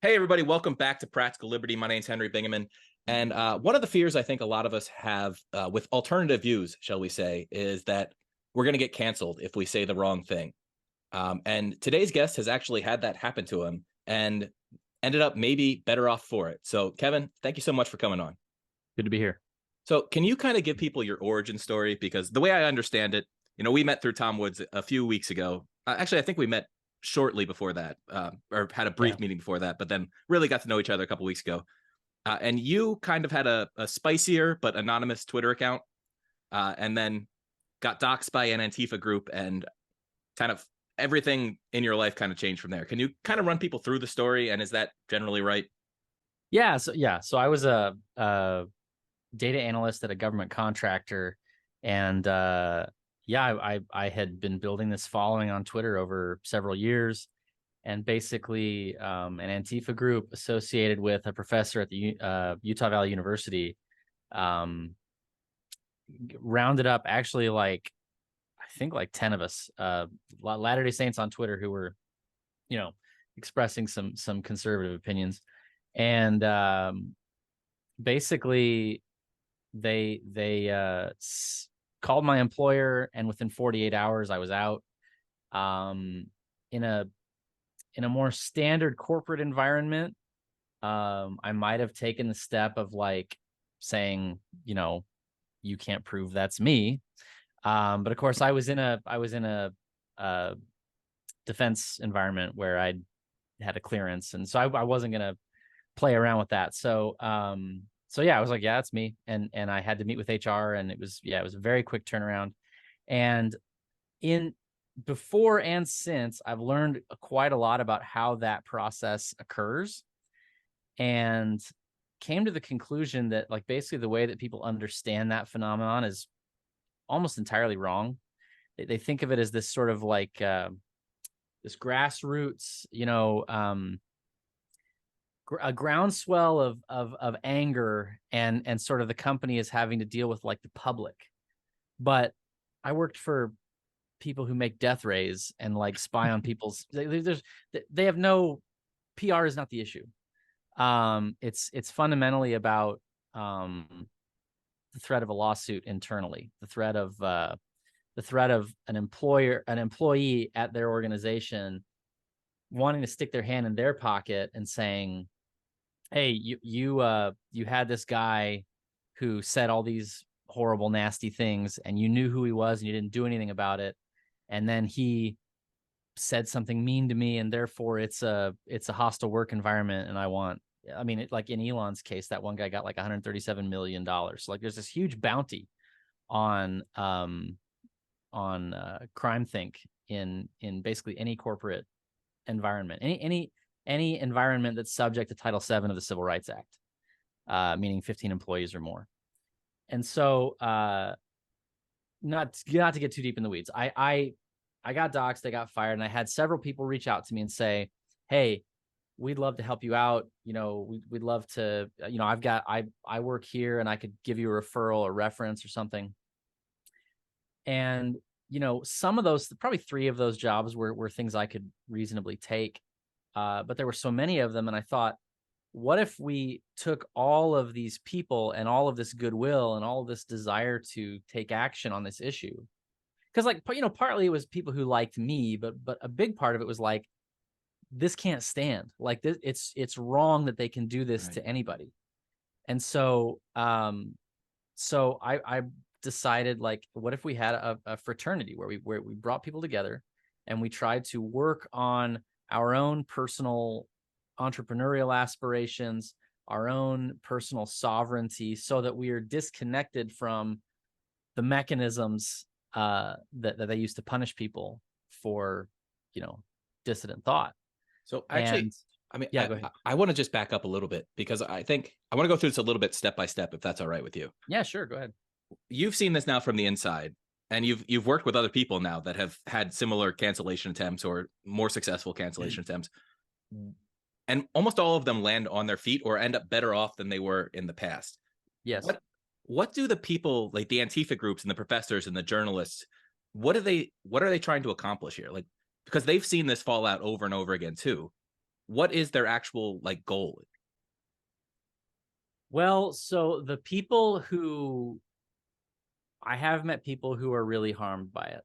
Hey, everybody, welcome back to Practical Liberty. My name's Henry Bingaman. And one of the fears I think a lot of us have with alternative views, shall we say, is that we're going to get canceled if we say the wrong thing. And today's guest has actually had that happen to him and ended up maybe better off for it. So, Kevin, thank you so much for coming on. Good to be here. So, can you kind of give people your origin story? Because the way I understand it, we met through Tom Woods a few weeks ago. Actually, I think we met shortly before that, or had a brief meeting before that, but then really got to know each other a couple weeks ago. And you kind of had a spicier but anonymous Twitter account, and then got doxxed by an Antifa group, and kind of everything in your life kind of changed from there. Can you kind of run people through the story? And is that generally right? So I was a data analyst at a government contractor, and I had been building this following on Twitter over several years, and basically an Antifa group associated with a professor at the Utah Valley University rounded up actually I think 10 of us, Latter-day Saints on Twitter who were, expressing some conservative opinions. And basically they called my employer, and within 48 hours I was out. In a more standard corporate environment, I might have taken the step of saying, you can't prove that's me. But of course I was in a defense environment where I had a clearance, and so I wasn't gonna play around with that. So I was like, yeah, that's me. And I had to meet with HR, and it was a very quick turnaround. And in before and since, I've learned quite a lot about how that process occurs, and came to the conclusion that basically the way that people understand that phenomenon is almost entirely wrong. They think of it as this sort of this grassroots, a groundswell of anger, and sort of the company is having to deal with the public. But I worked for people who make death rays and spy on people's. They have no PR is not the issue. It's fundamentally about the threat of a lawsuit internally, the threat of an employee at their organization wanting to stick their hand in their pocket and saying, hey, you had this guy who said all these horrible, nasty things, and you knew who he was and you didn't do anything about it. And then he said something mean to me, and therefore it's a hostile work environment. And in Elon's case, that one guy got $137 million. So there's this huge bounty on CrimethInc in basically any corporate environment, any environment that's subject to Title VII of the Civil Rights Act, meaning 15 employees or more. And so, not to get too deep in the weeds, I got doxxed, I got fired, and I had several people reach out to me and say, hey, we'd love to help you out. We'd love to, I work here and I could give you a referral or reference or something. And, some of those, probably 3 of those jobs were things I could reasonably take. But there were so many of them. And I thought, what if we took all of these people and all of this goodwill and all of this desire to take action on this issue? Because partly it was people who liked me, but a big part of it was this can't stand. It's wrong that they can do this to anybody. And so, I decided, what if we had a fraternity where we brought people together and we tried to work on our own personal entrepreneurial aspirations, our own personal sovereignty, so that we are disconnected from the mechanisms that they used to punish people for, dissident thought. So actually, go ahead. I want to just back up a little bit, because I think I want to go through this a little bit step by step, if that's all right with you. Yeah, sure. Go ahead. You've seen this now from the inside, and you've worked with other people now that have had similar cancellation attempts or more successful cancellation attempts. And almost all of them land on their feet or end up better off than they were in the past. Yes. What do the people, like the Antifa groups and the professors and the journalists, what are they trying to accomplish here? Because they've seen this fallout over and over again too. what is their actual like goal? Well, so the people who I have met people who are really harmed by it.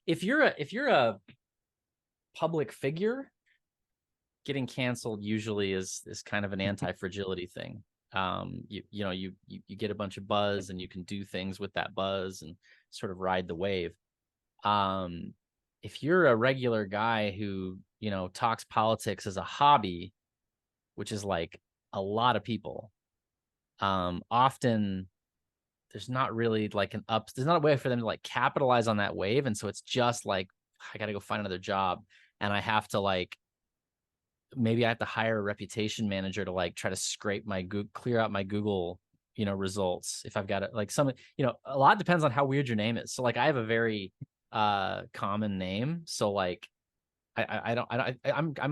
If you're a public figure, getting canceled usually is kind of an anti-fragility thing. You get a bunch of buzz and you can do things with that buzz and sort of ride the wave. If you're a regular guy who, talks politics as a hobby, which is like a lot of people, often there's not really like there's not a way for them to like capitalize on that wave. And so it's just like, I got to go find another job. And I have to like, maybe I have to hire a reputation manager to like try to scrape my clear out my Google, results. If I've got it, like a lot depends on how weird your name is. So like I have a very common name. So like I'm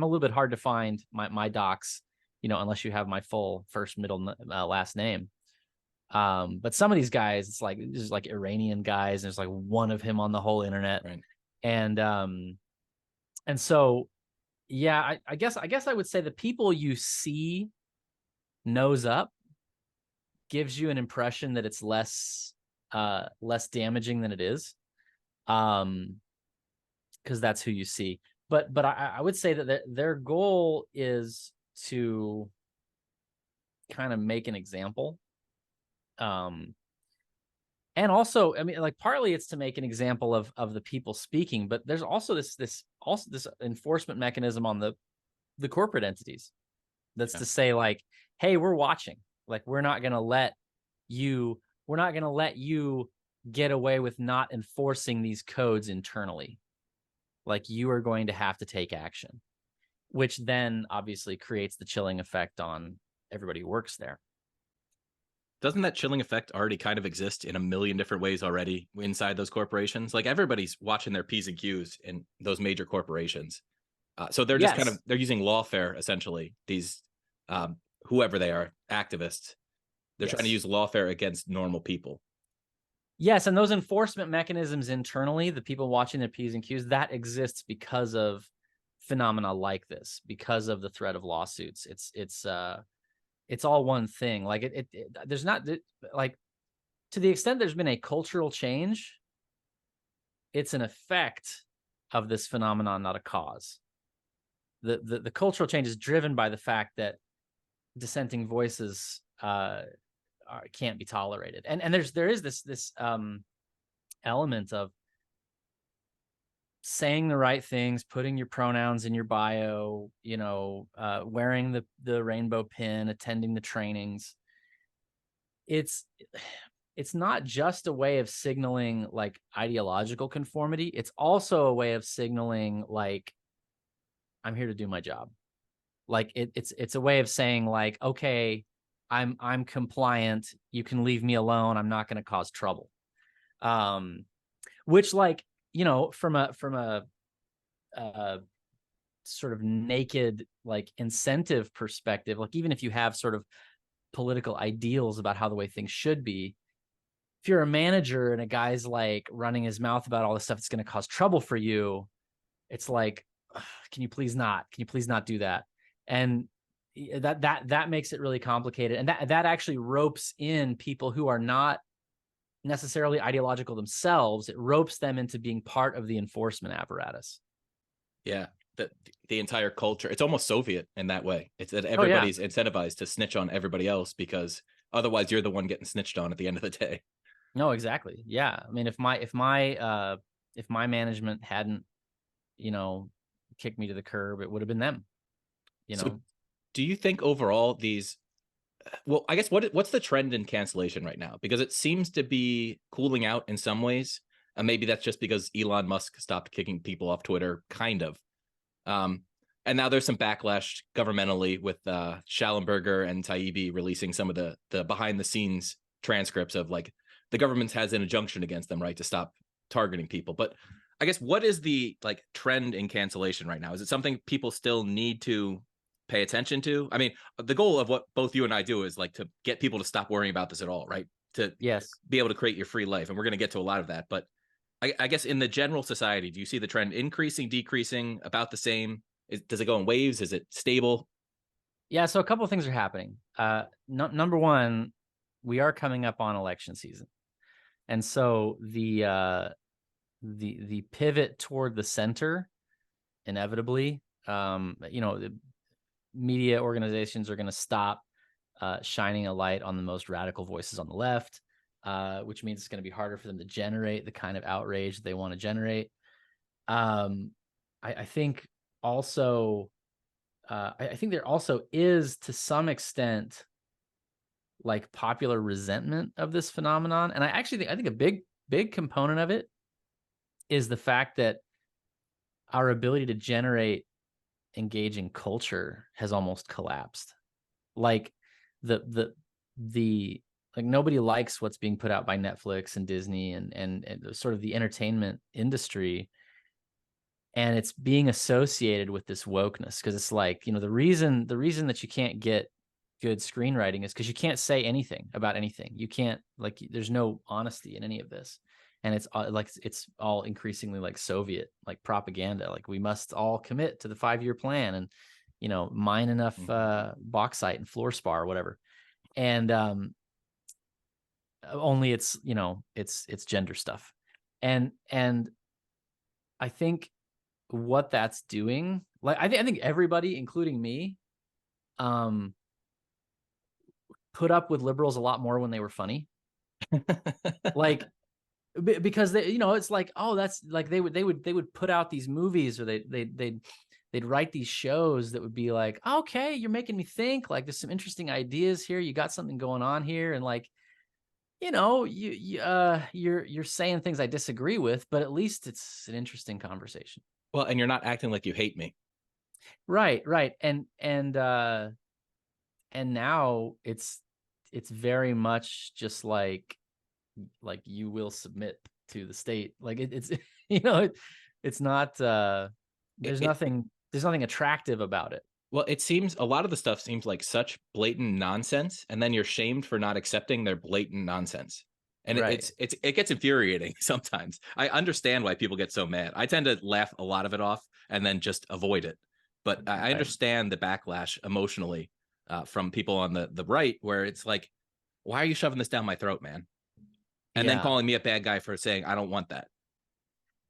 a little bit hard to find my docs, unless you have my full first, middle, last name. But some of these guys, it's like there's like Iranian guys, and there's like one of him on the whole internet. Right. And so yeah, I guess I would say the people you see nose up gives you an impression that it's less damaging than it is. Because that's who you see. But I would say that their goal is to kind of make an example. And also, I mean, like partly it's to make an example of the people speaking, but there's also this enforcement mechanism on the corporate entities. That's to say like, hey, we're watching. Like we're not going to let you get away with not enforcing these codes internally. Like you are going to have to take action, which then obviously creates the chilling effect on everybody who works there. Doesn't that chilling effect already kind of exist in a million different ways already inside those corporations? Like everybody's watching their P's and Q's in those major corporations. So they're just they're using lawfare, essentially. These, whoever they are, activists, they're trying to use lawfare against normal people. Yes. And those enforcement mechanisms internally, the people watching their P's and Q's, that exists because of phenomena like this, because of the threat of lawsuits. It's all one thing. Like there's not like, to the extent there's been a cultural change, it's an effect of this phenomenon, not a cause. The cultural change is driven by the fact that dissenting voices can't be tolerated, and there is this element of saying the right things, putting your pronouns in your bio, wearing the rainbow pin, attending the trainings. It's not just a way of signaling like ideological conformity. It's also a way of signaling like, I'm here to do my job. Like it's a way of saying like, okay, I'm compliant. You can leave me alone. I'm not going to cause trouble. Which like, from a sort of naked like incentive perspective, like even if you have sort of political ideals about how the way things should be, if you're a manager and a guy's like running his mouth about all this stuff that's going to cause trouble for you, it's like, can you please not do that? And that makes it really complicated. And that actually ropes in people who are not necessarily ideological themselves. It ropes them into being part of the enforcement apparatus. Yeah. The entire culture, it's almost Soviet in that way. It's that everybody's incentivized to snitch on everybody else, because otherwise you're the one getting snitched on at the end of the day. No, exactly. Yeah. I mean, if my management hadn't, kicked me to the curb, it would have been them. So do you think overall well, I guess what's the trend in cancellation right now? Because it seems to be cooling out in some ways. And maybe that's just because Elon Musk stopped kicking people off Twitter, kind of. And now there's some backlash governmentally with Schallenberger and Taibbi releasing some of the behind the scenes transcripts of like the government has an injunction against them, right, to stop targeting people. But I guess what is the like trend in cancellation right now? Is it something people still need to pay attention to? I mean, the goal of what both you and I do is like to get people to stop worrying about this at all, right? To be able to create your free life. And we're going to get to a lot of that. But I guess in the general society, do you see the trend increasing, decreasing, about the same? Does it go in waves? Is it stable? Yeah, so a couple of things are happening. Number one, we are coming up on election season, and so the pivot toward the center, inevitably, the media organizations are going to stop shining a light on the most radical voices on the left, which means it's going to be harder for them to generate the kind of outrage they want to generate. I think also, I think there also is, to some extent, like popular resentment of this phenomenon, and I think a big component of it is the fact that our ability to generate engaging culture has almost collapsed. Like the like nobody likes what's being put out by Netflix and Disney and sort of the entertainment industry, and it's being associated with this wokeness, because it's like, the reason that you can't get good screenwriting is because you can't say anything about anything. You can't, like, there's no honesty in any of this, and it's all increasingly like Soviet, like, propaganda. Like, we must all commit to the 5-year plan and mine enough bauxite and fluorspar or whatever, and only it's gender stuff, and I think what that's doing, like, I think everybody, including me, put up with liberals a lot more when they were funny. Like, because they, it's like, oh, that's like, they would put out these movies, or they'd write these shows that would be like, okay, you're making me think, like, there's some interesting ideas here, you got something going on here, and like, you're saying things I disagree with, but at least it's an interesting conversation. Well, and you're not acting like you hate me. Right. And now it's very much just like you will submit to the state. Like, it's it's not there's nothing attractive about it. Well, it seems a lot of the stuff seems like such blatant nonsense, and then you're shamed for not accepting their blatant nonsense. And Right. it gets infuriating sometimes. I understand why people get so mad. I tend to laugh a lot of it off and then just avoid it. But I understand the backlash emotionally from people on the right, where it's like, why are you shoving this down my throat, man? And then calling me a bad guy for saying I don't want that.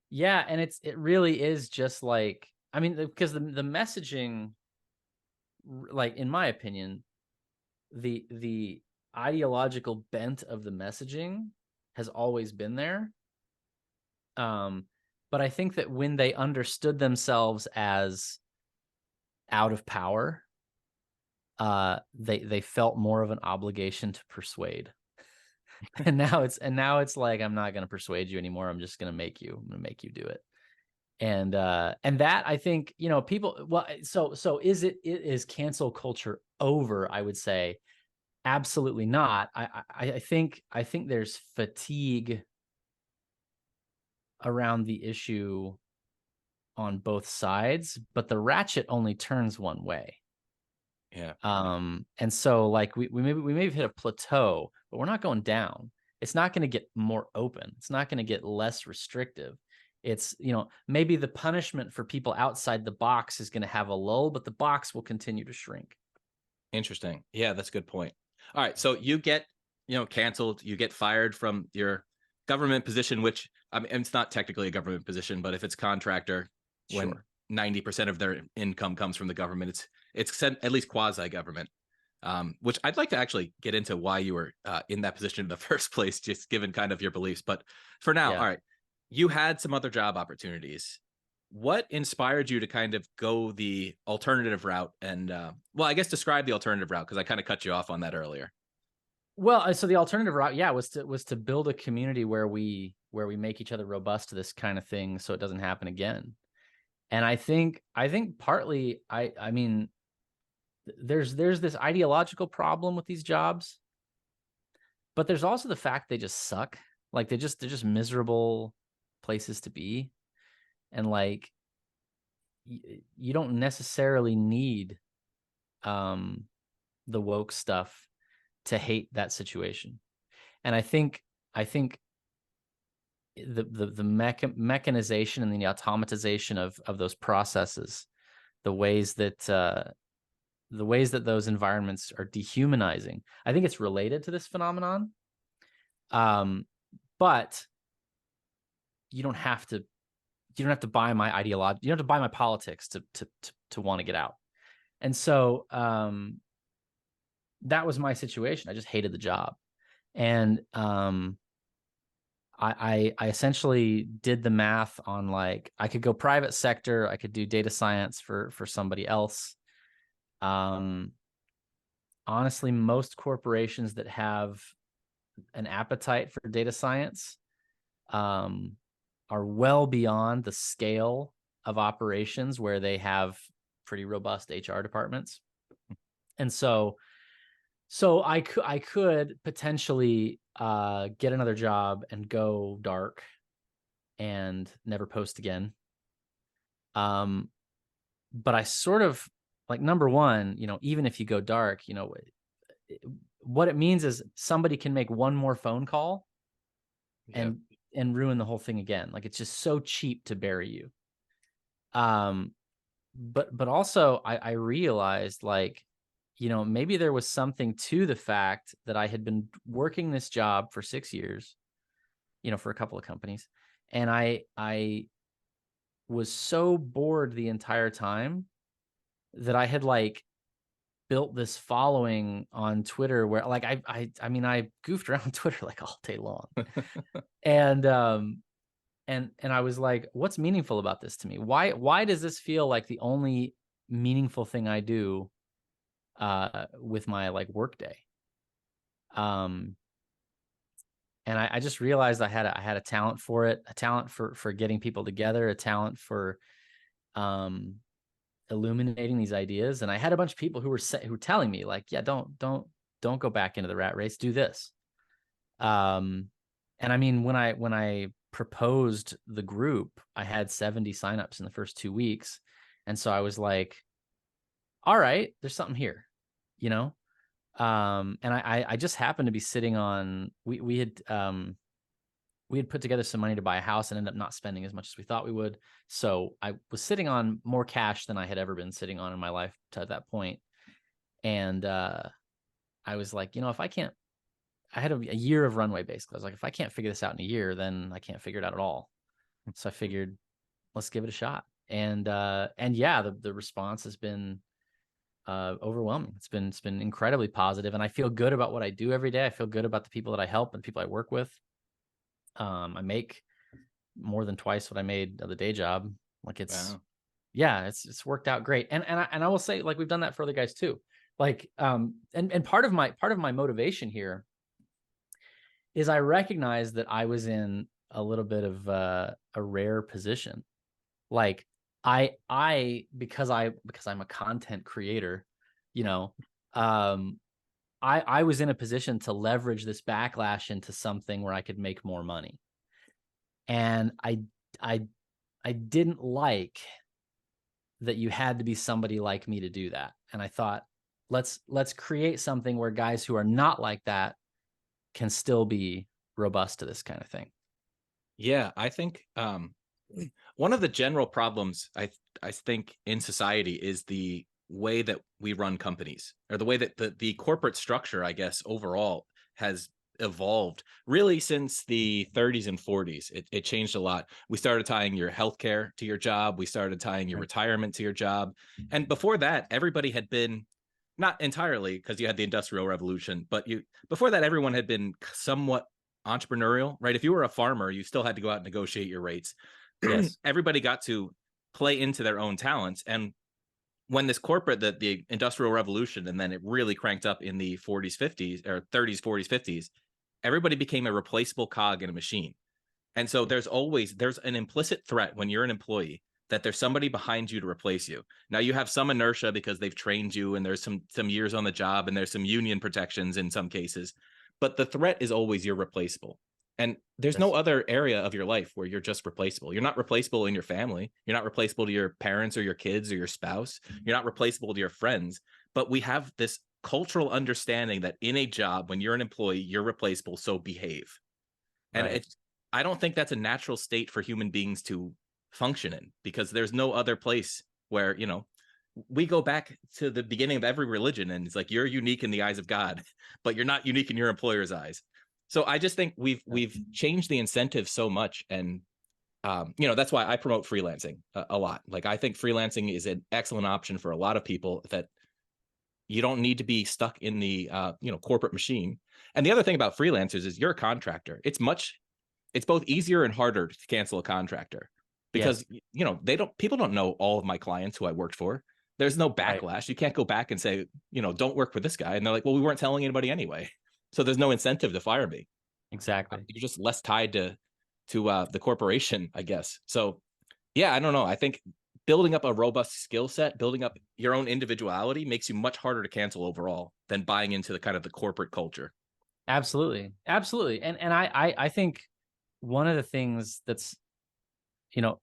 Yeah, and it really is just like, I mean, because the messaging, like, in my opinion, the ideological bent of the messaging has always been there. But I think that when they understood themselves as out of power, they felt more of an obligation to persuade. and now it's like, I'm not going to persuade you anymore. I'm just going to make you do it. And that, I think, people, well, so is cancel culture over? I would say absolutely not. I think there's fatigue around the issue on both sides, but the ratchet only turns one way. Yeah. And so, like, we may have hit a plateau, but we're not going down. It's not going to get more open. It's not going to get less restrictive. It's, maybe the punishment for people outside the box is going to have a lull, but the box will continue to shrink. Interesting. Yeah, that's a good point. All right. So you get, canceled, you get fired from your government position, which, I mean, it's not technically a government position, but if it's contractor, when 90% of their income comes from the government, it's at least quasi-government, which I'd like to actually get into why you were in that position in the first place, just given kind of your beliefs. But for now, all right, you had some other job opportunities. What inspired you to kind of go the alternative route? And well, I guess describe the alternative route, because I kind of cut you off on that earlier. Well, so the alternative route, was to build a community where we make each other robust to this kind of thing, so it doesn't happen again. And I think partly, I mean, there's this ideological problem with these jobs, but there's also the fact they just suck. Like, they're just miserable places to be. And like, you don't necessarily need the woke stuff to hate that situation. And I think the mechanization and the automatization of those processes the ways that those environments are dehumanizing. I think it's related to this phenomenon. But you don't have to buy my ideology. You don't have to buy my politics to want to get out. And so that was my situation. I just hated the job. And I essentially did the math on, like, I could go private sector, I could do data science for somebody else. Honestly, most corporations that have an appetite for data science are well beyond the scale of operations where they have pretty robust HR departments. And so I could potentially get another job and go dark and never post again. But I sort of, like, number one, even if you go dark, what it means is somebody can make one more phone call and ruin the whole thing again. Like, it's just so cheap to bury you. But also I realized, like, maybe there was something to the fact that I had been working this job for 6 years, for a couple of companies. And I was so bored the entire time that I had, like, built this following on Twitter where, like, I mean, I goofed around Twitter like all day long. And I was like, what's meaningful about this to me? Why does this feel like the only meaningful thing I do with my, like, work day? And I just realized I had a talent for it, a talent for getting people together, a talent for illuminating these ideas. And I had a bunch of people who were telling me, like, yeah, don't go back into the rat race, do this. And I mean, when I proposed the group, I had 70 signups in the first 2 weeks. And so I was like, all right, there's something here, and I just happened to be sitting on, we had put together some money to buy a house and ended up not spending as much as we thought we would. So I was sitting on more cash than I had ever been sitting on in my life to that point. And I was like, if I can't, I had a year of runway, basically. I was like, if I can't figure this out in a year, then I can't figure it out at all. So I figured, let's give it a shot. And yeah, the response has been overwhelming. It's been incredibly positive, and I feel good about what I do every day. I feel good about the people that I help and people I work with. I make more than twice what I made at the day job. Like, it's, wow. Yeah, it's worked out great. And I will say, like, we've done that for other guys too. Like, and part of my motivation here is I recognize that I was in a little bit of a rare position. Like, because I'm a content creator, I was in a position to leverage this backlash into something where I could make more money. And I didn't like that you had to be somebody like me to do that. And I thought, let's create something where guys who are not like that can still be robust to this kind of thing. Yeah, I think one of the general problems I think in society is the way that we run companies, or the way that the corporate structure, I guess, overall has evolved really since the 30s and 40s. It changed a lot. We started tying your healthcare to your job. We started tying your retirement to your job. And before that, everybody had been, not entirely, because you had the Industrial Revolution, but before that, everyone had been somewhat entrepreneurial, right? If you were a farmer, you still had to go out and negotiate your rates. Yes. Everybody got to play into their own talents. And when this corporate, the Industrial Revolution, and then it really cranked up in the 40s, 50s, or 30s, 40s, 50s, everybody became a replaceable cog in a machine. And so there's an implicit threat when you're an employee that there's somebody behind you to replace you. Now, you have some inertia because they've trained you, and there's some years on the job, and there's some union protections in some cases, but the threat is always you're replaceable. And there's no other area of your life where you're just replaceable. You're not replaceable in your family. You're not replaceable to your parents or your kids or your spouse. You're not replaceable to your friends. But we have this cultural understanding that in a job, when you're an employee, you're replaceable, so behave. And I don't think that's a natural state for human beings to function in, because there's no other place where, we go back to the beginning of every religion, and it's like you're unique in the eyes of God, but you're not unique in your employer's eyes. So I just think we've changed the incentive so much, and that's why I promote freelancing a lot. Like I think freelancing is an excellent option for a lot of people, that you don't need to be stuck in the corporate machine. And the other thing about freelancers is you're a contractor. It's both easier and harder to cancel a contractor, because Yes. people don't know all of my clients who I worked for. There's no Right. backlash. You can't go back and say, don't work for this guy. And they're like, well, we weren't telling anybody anyway. So there's no incentive to fire me. Exactly. You're just less tied to the corporation, I guess. So yeah, I don't know. I think building up a robust skill set, building up your own individuality makes you much harder to cancel overall than buying into the kind of the corporate culture. Absolutely. Absolutely. And I think one of the things that's, you know,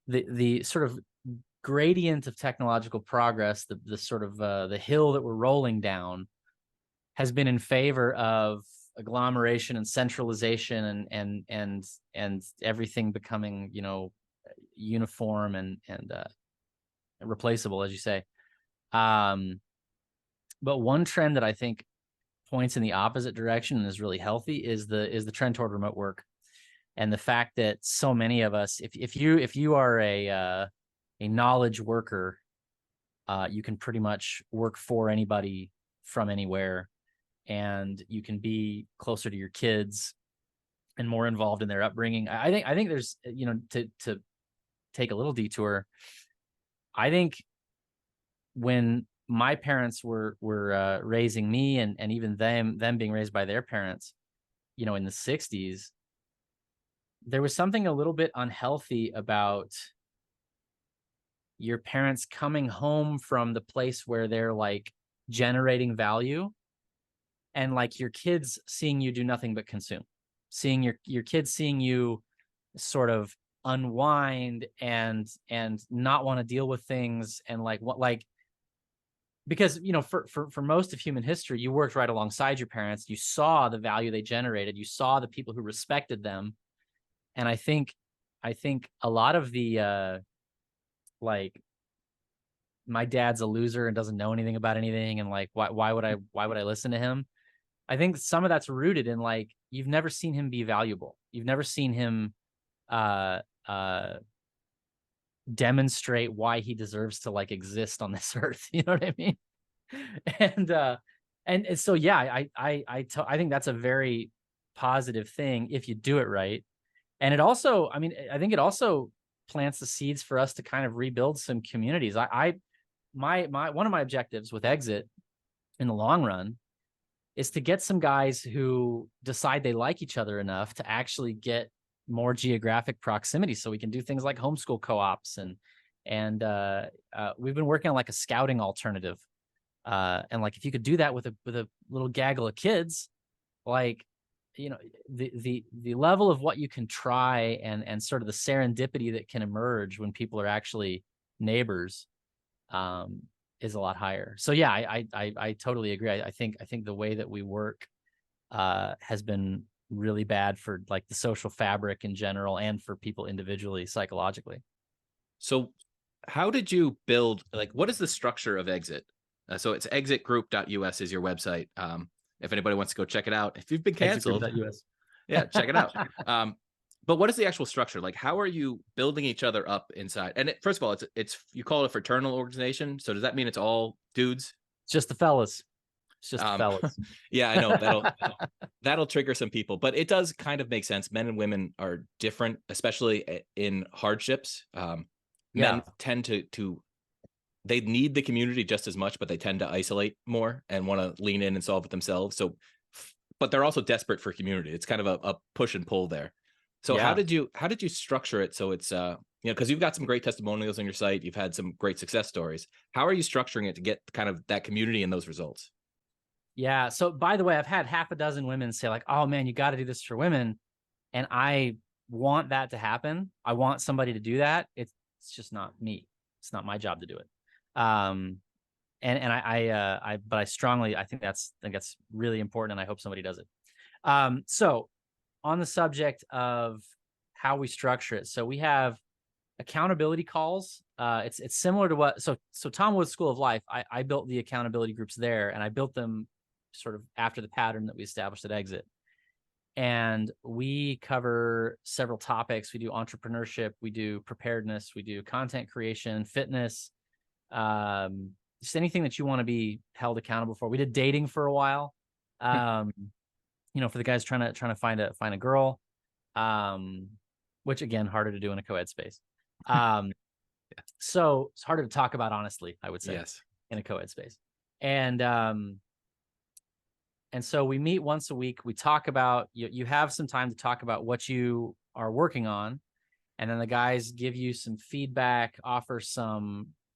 the sort of gradient of technological progress, the sort of the hill that we're rolling down, has been in favor of agglomeration and centralization and everything becoming, uniform and replaceable, as you say. But one trend that I think points in the opposite direction and is really healthy is the trend toward remote work, and the fact that so many of us, if you are a knowledge worker, you can pretty much work for anybody from anywhere, and you can be closer to your kids and more involved in their upbringing. I think there's, to take a little detour, I think when my parents were raising me, and even them being raised by their parents, in the 60s, there was something a little bit unhealthy about your parents coming home from the place where they're like generating value, and like your kids seeing you do nothing but consume, seeing your kids seeing you sort of unwind and not want to deal with things, and like what, like, because for most of human history, you worked right alongside your parents, you saw the value they generated, you saw the people who respected them. And I think a lot of the like, my dad's a loser and doesn't know anything about anything, and like why would I listen to him? I think some of that's rooted in, like, you've never seen him be valuable. You've never seen him uh uh demonstrate why he deserves to like exist on this earth. You know what I mean? And so yeah, I think that's a very positive thing if you do it right. And it also, I mean, I think it also plants the seeds for us to kind of rebuild some communities. My one of my objectives with Exit in the long run is to get some guys who decide they like each other enough to actually get more geographic proximity, so we can do things like homeschool co-ops, and we've been working on like a scouting alternative, and like if you could do that with a little gaggle of kids, like, the level of what you can try, and sort of the serendipity that can emerge when people are actually neighbors, is a lot higher. So yeah, I totally agree. I think the way that we work has been really bad for like the social fabric in general, and for people individually, psychologically. So how did you build, like, what is the structure of Exit? So it's exitgroup.us is your website. If anybody wants to go check it out, if you've been canceled, Exitgroup.us. yeah, check it out. But what is the actual structure? Like, how are you building each other up inside? And first of all, it's you call it a fraternal organization. So does that mean it's all dudes? It's just the fellas. It's just the Um, fellas. yeah, I know that'll trigger some people, but it does kind of make sense. Men and women are different, especially in hardships. Men Yeah. tend to they need the community just as much, but they tend to isolate more and want to lean in and solve it themselves. So, but they're also desperate for community. It's kind of a push and pull there. So Yeah. how did you structure it so it's because you've got some great testimonials on your site, you've had some great success stories. How are you structuring it to get kind of that community and those results? Yeah. So by the way, I've had half a dozen women say like, "Oh man, you got to do this for women," and I want that to happen. I want somebody to do that. It's just not me. It's not my job to do it. Um, and but I think that's really important, and I hope somebody does it. So on the subject of how we structure it, so we have accountability calls. It's similar to what, so Tom Woods School of Life, I built the accountability groups there, and I built them sort of after the pattern that we established at Exit. And we cover several topics. We do entrepreneurship, we do preparedness, we do content creation, fitness, just anything that you want to be held accountable for. We did dating for a while, for the guys trying to find a girl, which again, harder to do in a co-ed space. So it's harder to talk about, honestly, I would say, Yes. in a co-ed space. And so we meet once a week. We talk about, you have some time to talk about what you are working on. And then the guys give you some feedback, offer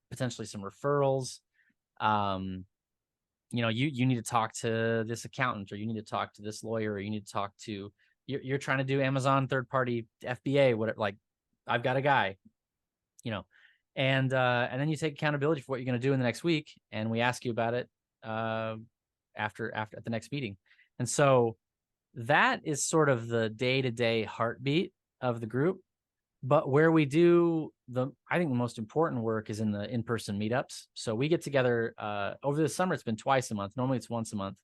potentially some referrals. You need to talk to this accountant, or you need to talk to this lawyer, or you need to talk to, you're trying to do Amazon third-party FBA, whatever, like, I've got a guy, and then you take accountability for what you're going to do in the next week. And we ask you about it, after at the next meeting. And so that is sort of the day-to-day heartbeat of the group. But where we do I think the most important work is in the in-person meetups. So we get together over the summer. It's been twice a month. Normally it's once a month,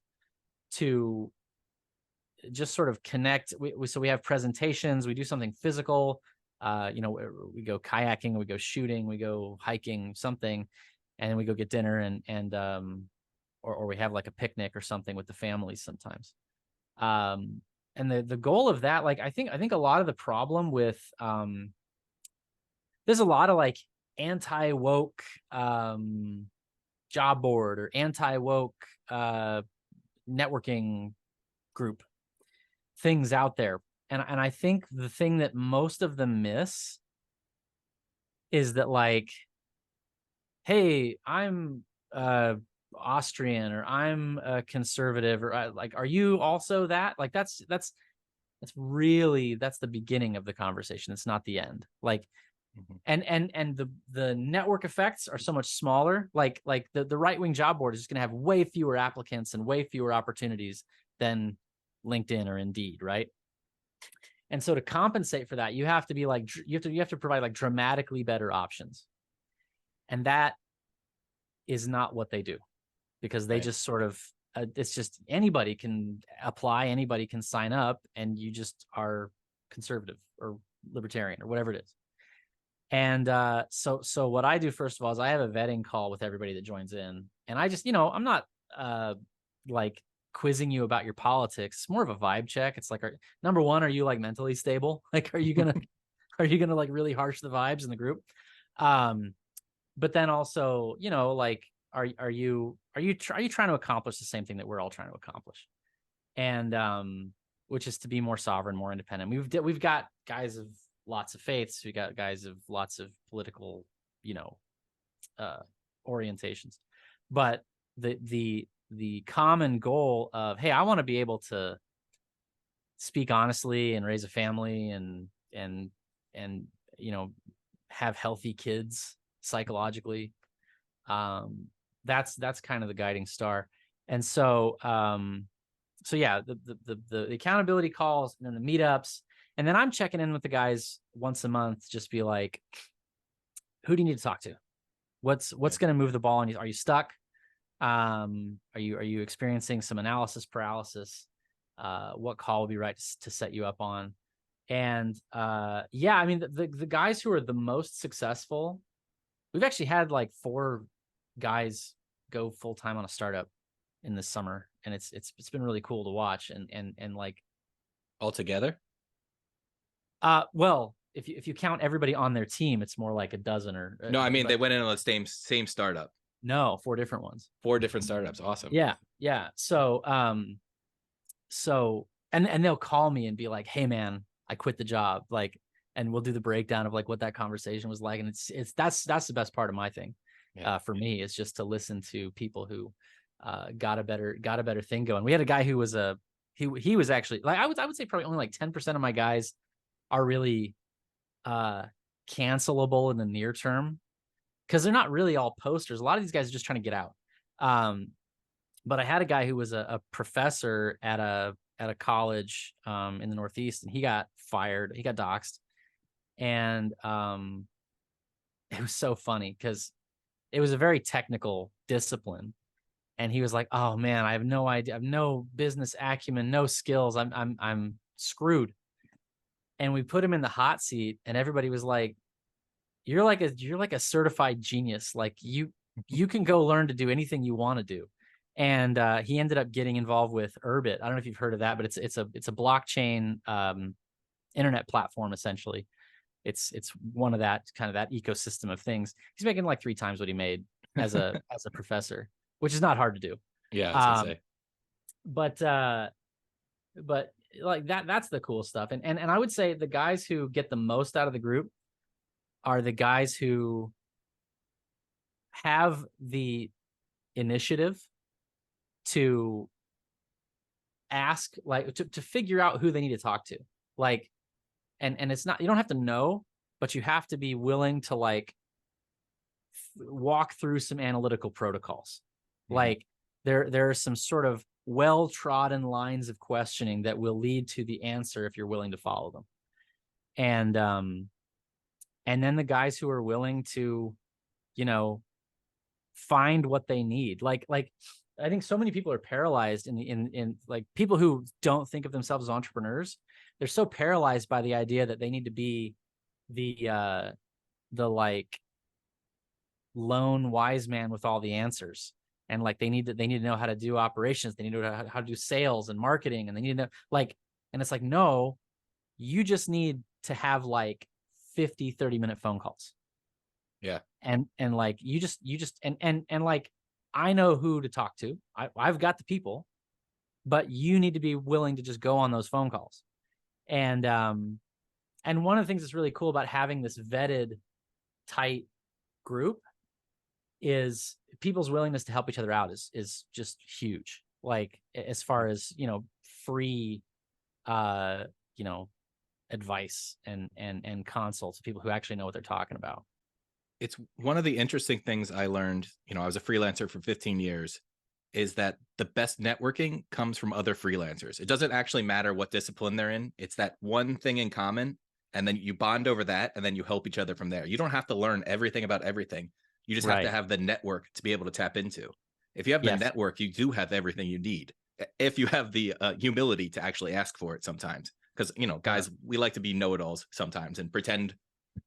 to just sort of connect. So we have presentations, we do something physical, we go kayaking, we go shooting, we go hiking, something, and then we go get dinner, and or we have like a picnic or something with the families sometimes. And the goal of that, like, I think a lot of the problem with, there's a lot of like anti-woke job board or anti-woke networking group things out there. And I think the thing that most of them miss is that, like, hey, I'm Austrian, or I'm a conservative, or like, are you also that? Like, that's really, that's the beginning of the conversation. It's not the end. Like, and the network effects are so much smaller. Like the right-wing job board is just going to have way fewer applicants and way fewer opportunities than LinkedIn or Indeed, right? And so to compensate for that, you have to be like, you have to provide like dramatically better options. And that is not what they do, because they just sort of, it's just anybody can apply, anybody can sign up, and you just are conservative or libertarian or whatever it is. And so what I do, first of all, is I have a vetting call with everybody that joins in. And I just, I'm not like quizzing you about your politics. It's more of a vibe check. It's like, number one, are you like mentally stable? Like, are you gonna like really harsh the vibes in the group? But then also, like, are you trying to accomplish the same thing that we're all trying to accomplish? And which is to be more sovereign, more independent. We've got guys of lots of faiths. We got guys of lots of political, orientations. But the common goal of, hey, I want to be able to speak honestly and raise a family and have healthy kids psychologically. That's kind of the guiding star. And so yeah, the accountability calls, and then the meetups. And then I'm checking in with the guys once a month, just be like, who do you need to talk to? What's going to move the ball? And are you stuck? Are you experiencing some analysis paralysis? What call would be right to set you up on? And yeah, I mean, the guys who are the most successful, we've actually had like 4 guys go full time on a startup in this summer, and it's been really cool to watch. And like, all together. Well, if you count everybody on their team, it's more like a dozen or no. I mean, they went in on the same startup. No, 4 different ones. 4 different startups. Awesome. Yeah. So and they'll call me and be like, hey man, I quit the job. Like, and we'll do the breakdown of like what that conversation was like. And that's the best part of my thing. For me, is just to listen to people who got a better thing going. We had a guy who was he was actually, like, I would say probably only like 10% of my guys are really cancelable in the near term, because they're not really all posters. A lot of these guys are just trying to get out. But I had a guy who was a professor at a college in the Northeast, and he got fired. He got doxxed. And it was so funny because it was a very technical discipline. And he was like, "Oh man, I have no idea. I have no business acumen, no skills. I'm screwed." And we put him in the hot seat, and everybody was like, "You're like a certified genius. Like you can go learn to do anything you want to do." And he ended up getting involved with Urbit. I don't know if you've heard of that, but it's a blockchain internet platform essentially. It's one of that kind of that ecosystem of things. He's making like 3 times what he made as a professor, which is not hard to do. Yeah, I was gonna Um, say. but like that's the cool stuff. And I would say the guys who get the most out of the group are the guys who have the initiative to ask, like to figure out who they need to talk to. Like, and it's not, you don't have to know, but you have to be willing to like walk through some analytical protocols. Like there are some sort of well-trodden lines of questioning that will lead to the answer if you're willing to follow them. And then the guys who are willing to, you know, find what they need. Like I think so many people are paralyzed in like people who don't think of themselves as entrepreneurs. They're so paralyzed by the idea that they need to be the like lone wise man with all the answers. And like they need to know how to do operations. They need to know how to do sales and marketing. And they need to know like, and it's like, no, you just need to have like 50, 30-minute phone calls. Yeah. And like, you just, and like, I know who to talk to. I've got the people, but you need to be willing to just go on those phone calls. And one of the things that's really cool about having this vetted, tight group is people's willingness to help each other out is just huge. Like as far as, you know, free, you know, advice and consults, people who actually know what they're talking about. It's one of the interesting things I learned, you know, I was a freelancer for 15 years, is that the best networking comes from other freelancers. It doesn't actually matter what discipline they're in. It's that one thing in common, and then you bond over that, and then you help each other from there. You don't have to learn everything about everything. You just have to have the network to be able to tap into. If you have the network, you do have everything you need. If you have the humility to actually ask for it sometimes. Because, you know, guys, we like to be know-it-alls sometimes and pretend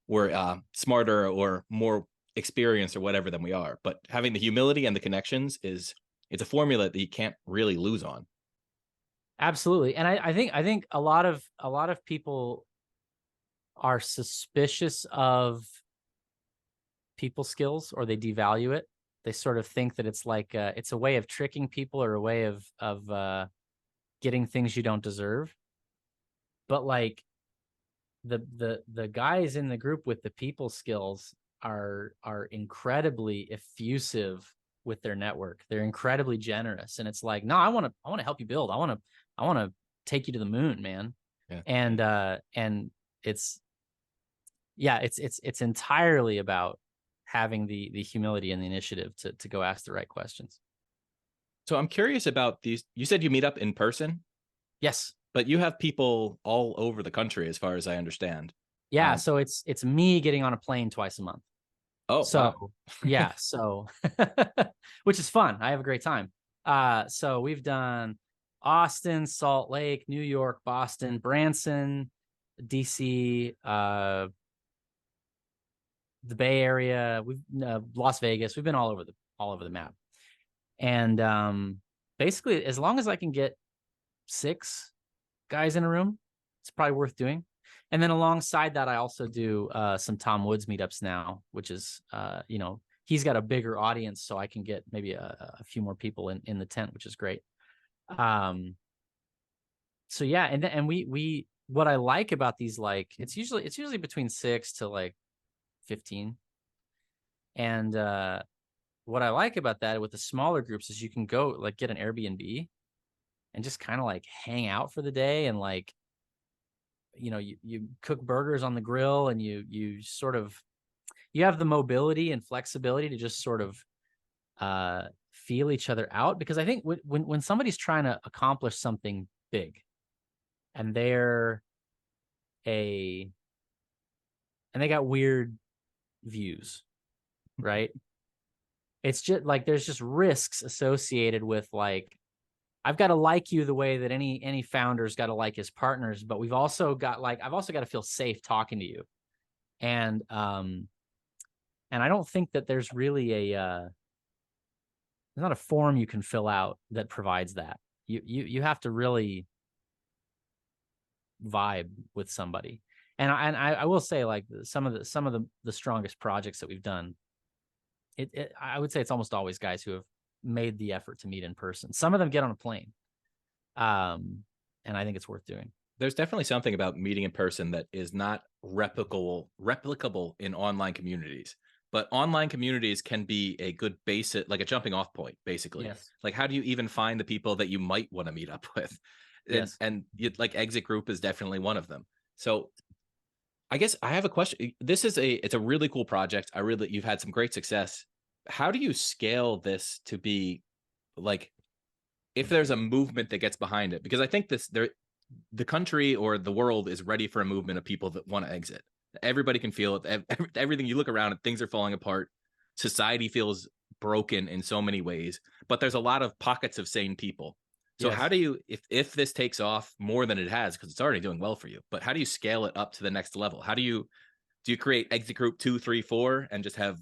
we're smarter or more experienced or whatever than we are. But having the humility and the connections it's a formula that you can't really lose on. Absolutely. And I think a lot of people are suspicious of people skills, or they devalue it. They sort of think that it's like it's a way of tricking people or a way of getting things you don't deserve. But like the guys in the group with the people skills are incredibly effusive with their network. They're incredibly generous, and it's like, no, I want to help you build. I want to take you to the moon, man. Yeah. And it's entirely about having the humility and the initiative to go ask the right questions. So I'm curious about these. You said you meet up in person? Yes. But you have people all over the country, as far as I understand. Yeah. So it's me getting on a plane twice a month. Oh, so wow. yeah. So, which is fun. I have a great time. So we've done Austin, Salt Lake, New York, Boston, Branson, DC, the Bay Area, we've Las Vegas. We've been all over the map. And basically, as long as I can get 6 guys in a room, it's probably worth doing. And then alongside that, I also do some Tom Woods meetups now, which is, you know, he's got a bigger audience, so I can get maybe a few more people in the tent, which is great. So yeah, and we what I like about these, like, it's usually between 6 to like 15. And what I like about that with the smaller groups is you can go like get an Airbnb and just kind of like hang out for the day, and like, you know, you cook burgers on the grill, and you sort of, you have the mobility and flexibility to just sort of feel each other out. Because I think when somebody's trying to accomplish something big, and they got weird views, right? It's just like there's just risks associated with like I've got to like you the way that any founder's got to like his partners, but we've also got like I've also got to feel safe talking to you. And I don't think that there's really there's not a form you can fill out that provides that. You have to really vibe with somebody. And I will say like some of the strongest projects that we've done, I would say it's almost always guys who have made the effort to meet in person. Some of them get on a plane. And I think it's worth doing. There's definitely something about meeting in person that is not replicable in online communities. But online communities can be a good basic, like a jumping off point, basically. Yes. Like, how do you even find the people that you might want to meet up with? Yes. And like Exit Group is definitely one of them. So I guess I have a question. It's a really cool project. You've had some great success. How do you scale this to be like, if there's a movement that gets behind it? Because I think the country or the world is ready for a movement of people that want to exit. Everybody can feel it. Everything you look around and things are falling apart. Society feels broken in so many ways, but there's a lot of pockets of sane people. So Yes. how do you, if this takes off more than it has, because it's already doing well for you, but how do you scale it up to the next level? How do you create Exit Group 2, 3, 4 and just have,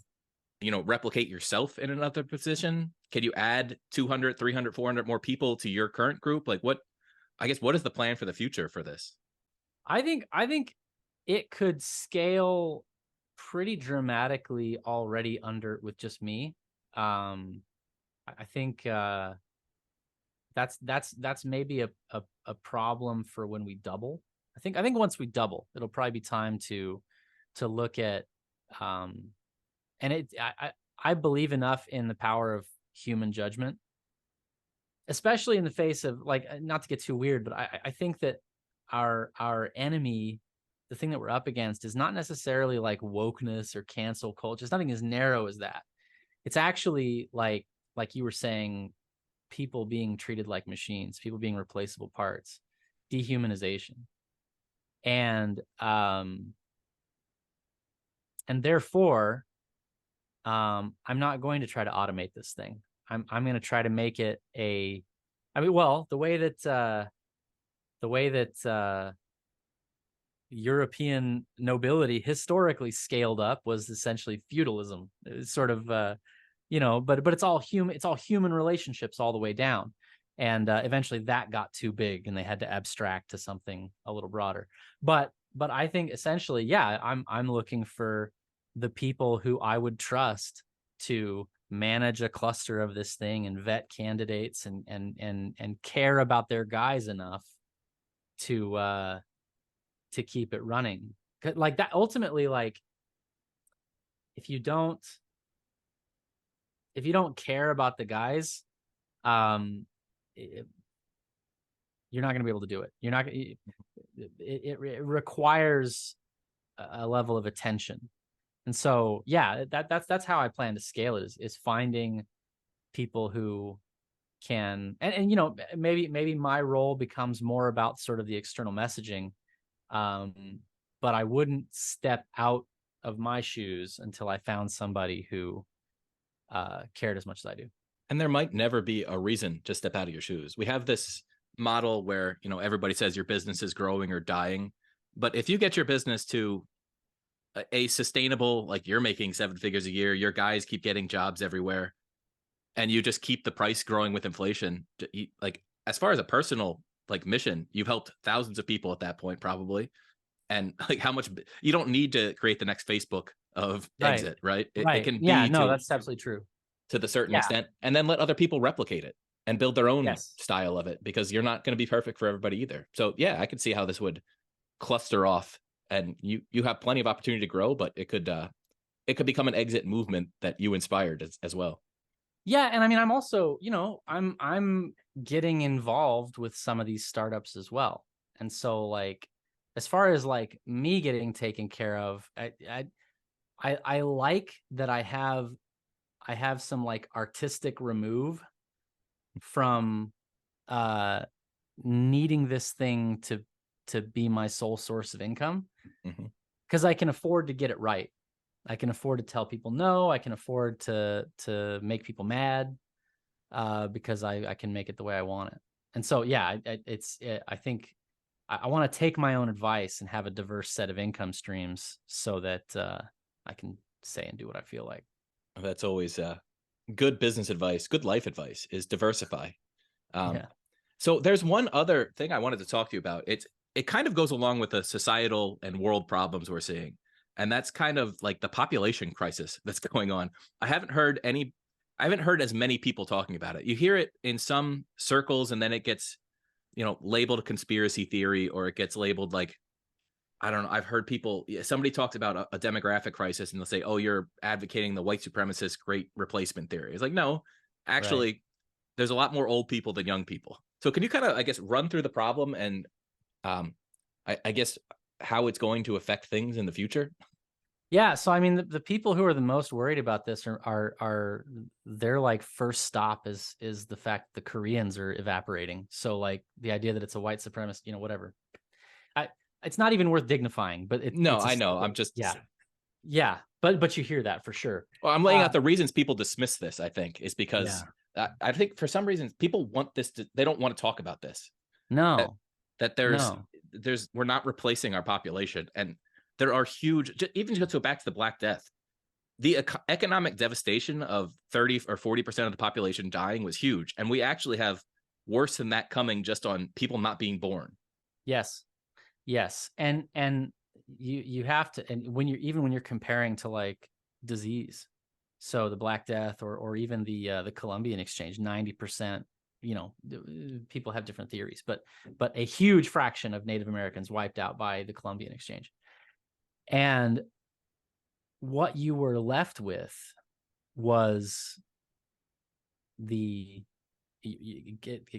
replicate yourself in another position? Can you add 200, 300, 400 more people to your current group? Like what is the plan for the future for this? I think it could scale pretty dramatically already with just me. I think that's maybe a problem for when we double. I think once we double, it'll probably be time to look at and I believe enough in the power of human judgment, especially in the face of like, not to get too weird, but I think that our enemy, the thing that we're up against, is not necessarily like wokeness or cancel culture. It's nothing as narrow as that. It's actually like you were saying, people being treated like machines, people being replaceable parts, dehumanization. And therefore, I'm not going to try to automate this thing. I'm going to try to make it the way that European nobility historically scaled up was essentially feudalism. It's sort of, but it's all human relationships all the way down. And eventually that got too big and they had to abstract to something a little broader. But I think essentially, yeah, I'm looking for the people who I would trust to manage a cluster of this thing and vet candidates and care about their guys enough to keep it running. Like that ultimately, like if you don't care about the guys, you're not going to be able to do it. You're not. It requires a level of attention, and so yeah, that's how I plan to scale it. Is finding people who can, and maybe my role becomes more about sort of the external messaging, but I wouldn't step out of my shoes until I found somebody who cared as much as I do. And there might never be a reason to step out of your shoes. We have this model where, everybody says your business is growing or dying. But if you get your business to a sustainable, like you're making 7 figures a year, your guys keep getting jobs everywhere, and you just keep the price growing with inflation, like as far as a personal like mission, you've helped thousands of people at that point probably. And like how much you don't need to create the next Facebook of Exit, right? It can Yeah, be no, that's absolutely true. to the certain Yeah. extent, and then let other people replicate it and build their own Yes. style of it, because you're not going to be perfect for everybody either. So yeah, I could see how this would cluster off, and you have plenty of opportunity to grow, but it could become an exit movement that you inspired as well. Yeah, and I mean, I'm also, I'm getting involved with some of these startups as well, and so like, as far as like me getting taken care of, I like that I have some like artistic remove from needing this thing to be my sole source of income, because I can afford to get it right. I can afford to tell people no. I can afford to make people mad because I can make it the way I want it. And so, yeah, I think I want to take my own advice and have a diverse set of income streams so that I can say and do what I feel like. That's always good business advice, good life advice is diversify. Um, Yeah. so there's one other thing I wanted to talk to you about. It kind of goes along with the societal and world problems we're seeing. And that's kind of like the population crisis that's going on. I haven't heard as many people talking about it. You hear it in some circles and then it gets, labeled a conspiracy theory, or it gets labeled like, I don't know. I've heard somebody talks about a demographic crisis and they'll say, oh, you're advocating the white supremacist great replacement theory. It's like, no, Right. actually, there's a lot more old people than young people. So can you kind of, I guess, run through the problem and um, I guess how it's going to affect things in the future? Yeah. So, I mean, the people who are the most worried about this are their like first stop is the fact that the Koreans are evaporating. So like the idea that it's a white supremacist, whatever. It's not even worth dignifying, but No, it's I know. I'm just, yeah. But you hear that for sure. well, I'm laying out the reasons people dismiss this, I think, is because Yeah. I think for some reason people want this they don't want to talk about this. That, No, that no. we're not replacing our population. And there are huge, even to go back to the Black Death, the economic devastation of 30 or 40% of the population dying was huge. And we actually have worse than that coming just on people not being born. Yes. Yes. And you have to, and when you're comparing to like disease, so the Black Death or even the Columbian Exchange, 90%, people have different theories, but a huge fraction of Native Americans wiped out by the Columbian Exchange. And what you were left with was it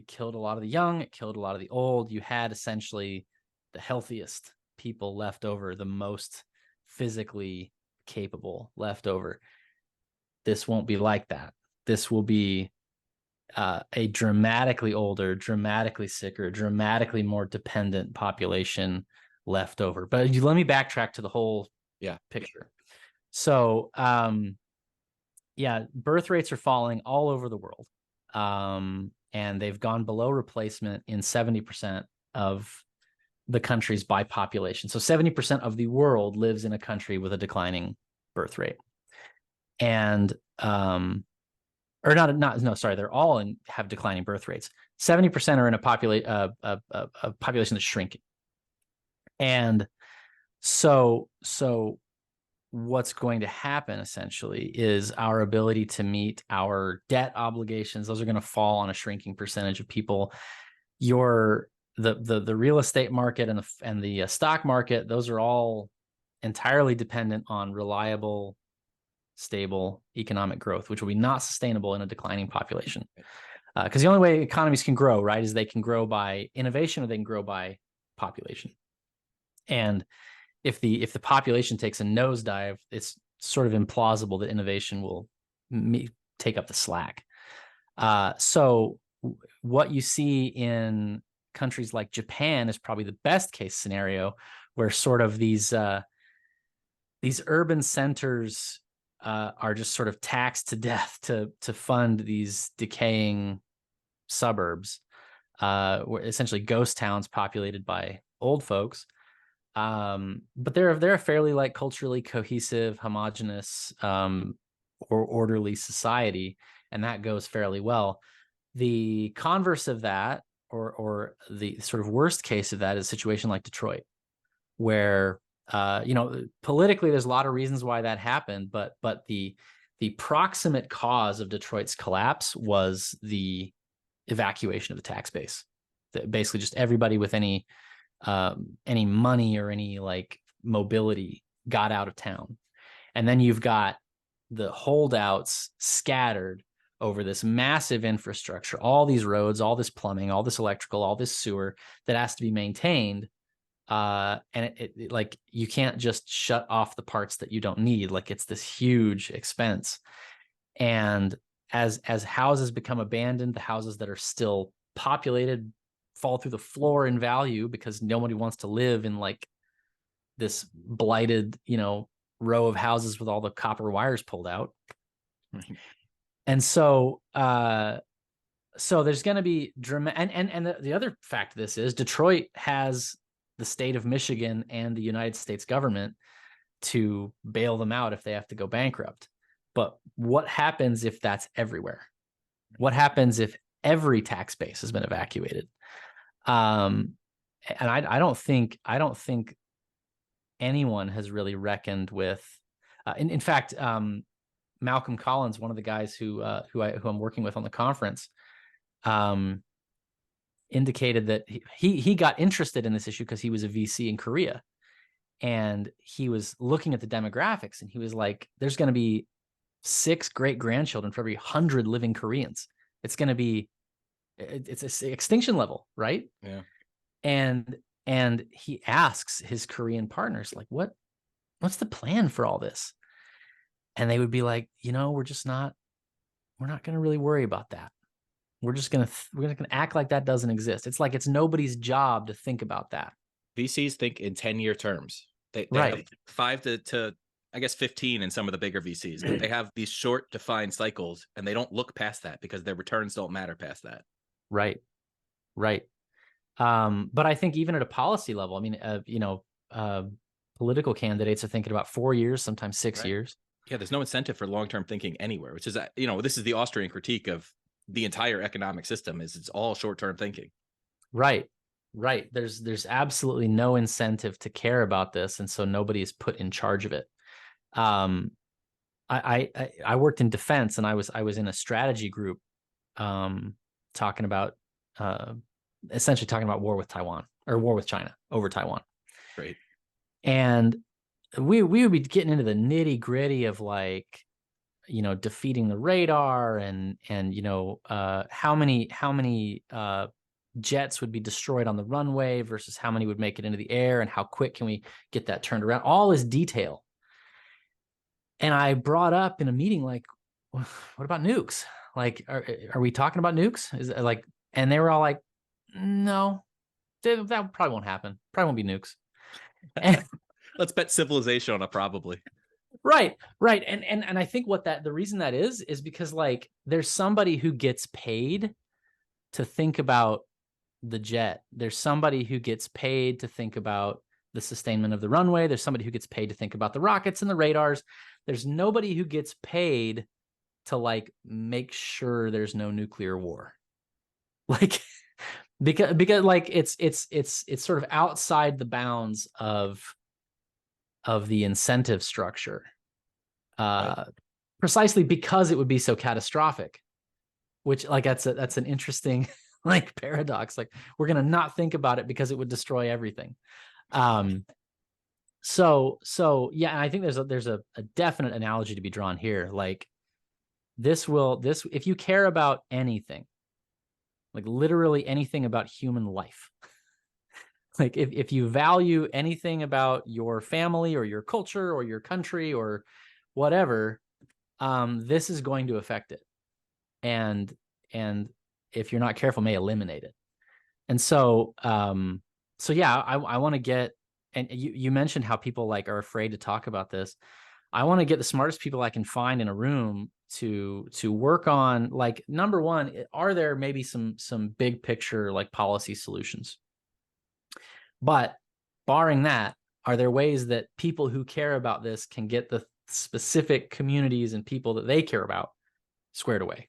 killed a lot of the young, it killed a lot of the old. You had essentially the healthiest people left over, the most physically capable left over. This won't be like that. This will be a dramatically older, dramatically sicker, dramatically more dependent population left over. But let me backtrack to the whole picture. So, birth rates are falling all over the world. And they've gone below replacement in 70% of the countries by population. So 70% of the world lives in a country with a declining birth rate. And they're all have declining birth rates. 70% are in a population that's shrinking. And so what's going to happen essentially is our ability to meet our debt obligations, those are going to fall on a shrinking percentage of people. The real estate market and the stock market, those are all entirely dependent on reliable, stable economic growth, which will be not sustainable in a declining population. Because the only way economies can grow, right, is they can grow by innovation or they can grow by population. And if the population takes a nosedive, it's sort of implausible that innovation will take up the slack. So what you see in countries like Japan is probably the best case scenario, where sort of these urban centers are just sort of taxed to death to fund these decaying suburbs, where essentially ghost towns populated by old folks. But they're a fairly like culturally cohesive, homogenous, or orderly society, and that goes fairly well. The converse of that, or the sort of worst case of that, is a situation like Detroit, where politically there's a lot of reasons why that happened, but the proximate cause of Detroit's collapse was the evacuation of the tax base. Basically, just everybody with any money or any like mobility got out of town. And then you've got the holdouts scattered over this massive infrastructure, all these roads, all this plumbing, all this electrical, all this sewer that has to be maintained. And it like, you can't just shut off the parts that you don't need. Like, it's this huge expense. And as houses become abandoned, the houses that are still populated fall through the floor in value because nobody wants to live in like this blighted, row of houses with all the copper wires pulled out. Right. And so, so there's going to be dramatic. And the other fact of this is Detroit has the state of Michigan and the United States government to bail them out if they have to go bankrupt. But what happens if that's everywhere? What happens if every tax base has been evacuated? And I don't think anyone has really reckoned with. In fact, Malcolm Collins, one of the guys who I'm working with on the conference, indicated that he got interested in this issue because he was a VC in Korea, and he was looking at the demographics, and he was like, "There's going to be 6 great-grandchildren for every 100 living Koreans. It's going to be, it's an extinction level, right?" Yeah. And he asks his Korean partners, like, what's the plan for all this? And they would be like, we're not going to really worry about that. We're just going to act like that doesn't exist. It's like it's nobody's job to think about that. VCs think in 10-year terms. They Right. have 5 to I guess 15 in some of the bigger VCs, but they have these short defined cycles, and they don't look past that because their returns don't matter past that. Right. But I think even at a policy level, I mean, political candidates are thinking about 4 years, sometimes 6 years. Yeah, there's no incentive for long-term thinking anywhere, which is, this is the Austrian critique of the entire economic system, is it's all short-term thinking. Right. There's absolutely no incentive to care about this, and so nobody is put in charge of it. I worked in defense, and I was in a strategy group, talking about essentially talking about war with Taiwan, or war with China over Taiwan. Right. And we would be getting into the nitty gritty of, like, defeating the radar, and how many jets would be destroyed on the runway versus how many would make it into the air, and how quick can we get that turned around, all this detail. And I brought up in a meeting, like, what about nukes? Like, are we talking about nukes? Is it like, and they were all like, no, that probably won't happen. Probably won't be nukes. And let's bet civilization on it, probably. Right. And I think the reason that is because, like, there's somebody who gets paid to think about the jet. There's somebody who gets paid to think about the sustainment of the runway. There's somebody who gets paid to think about the rockets and the radars. There's nobody who gets paid to, like, make sure there's no nuclear war. Like, because like it's sort of outside the bounds of the incentive structure, Right. Precisely because it would be so catastrophic, which, like, that's an interesting, like, paradox. Like, we're going to not think about it because it would destroy everything. So yeah, and I think there's a definite analogy to be drawn here. Like, this if you care about anything, like literally anything about human life, like if you value anything about your family or your culture or your country or whatever, this is going to affect it, and if you're not careful, may eliminate it. And so yeah, I want to get, and you mentioned how people, like, are afraid to talk about this. I want to get the smartest people I can find in a room to work on, like, number one, are there maybe some big picture, like, policy solutions? But barring that, are there ways that people who care about this can get the specific communities and people that they care about squared away